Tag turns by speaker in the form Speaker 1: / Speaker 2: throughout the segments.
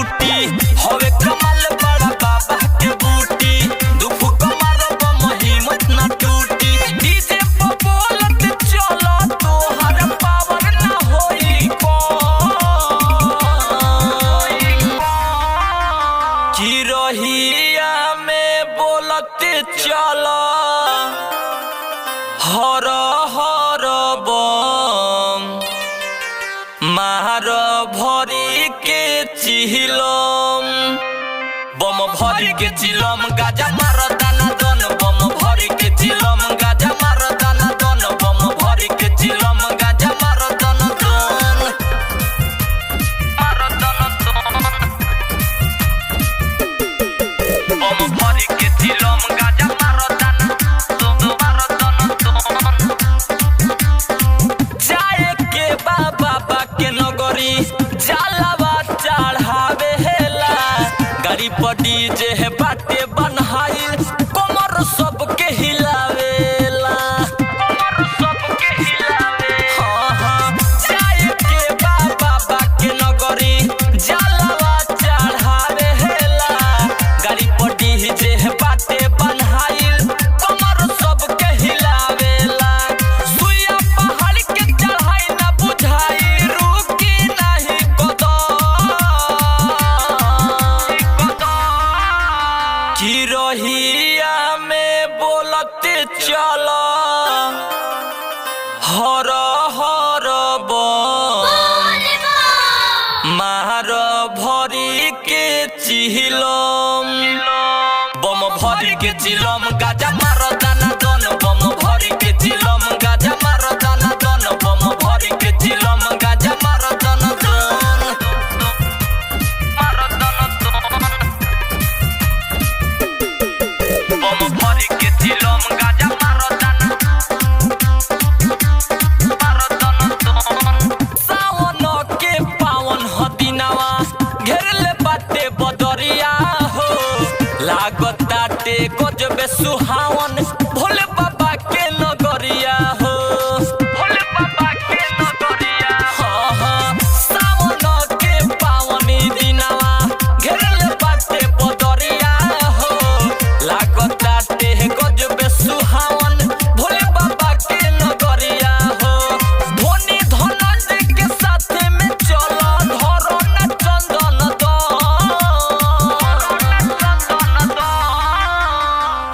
Speaker 1: टूटी हवे कमाल बड़ा बाबा के बूटी दुख कमार बम हिम्मत ना टूटी डीजे पे बोलत चलो तोहर पावर ना होई की रहिया में बोलत चलो हर हर बम मार भरी के चिलम बम भरी के चिलम गाजा मार दाना दन बम भरी के चिलम गाजा मार दाना दन बम भरी के चिलम गाजा मार दाना दन बम भरी के चिलम गाजा मार दाना जाए के बाबा के नगरी जलवा चढ़ावे हेला गाड़ी पर डीजे है बाटे बनहाइल कमर सबके हिलावेला हाँ जाए के बाबा के नगरी जलवा चढ़ावे हेला गाड़ी पर डीजे है बाटे बनहाइल कमर सबके हिलावेला सुइया पहाड़ के चढ़ाई ना बुझाई रुकी नहीं की रहिया में बोलते चलो हर हर बम मार भरी के चिलम बम भरी के चिलम गाजा मार दाना दन बम भरी के चिलम गाजा मार दाना दन बम भरी के चिलम गाजा मार दाना दन बम भरी के चिलम गाजा मार दाना सावन के पावन हदिनावा घेरले बाटे बदरिया हो लागताटे गजबे सुहावन भोले बाबा के नगरिया हो भोले बाबा के नगरिया हाँ सावन के पावन दिनावा घेरले बाटे बदरिया हो लागताटे गजबे सुहावन भोले बाबा के नगरिया हो धोनी धनंजय के साथ में चलो धरो न चंदन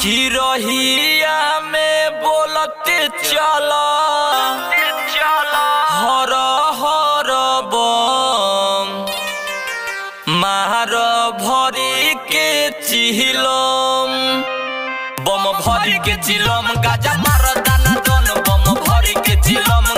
Speaker 1: की रहिया में बोलते चलो हर हर बम मार भरी के चिलम बम भरी के चिलम गाजा मार दाना दन बम भरी के चिलम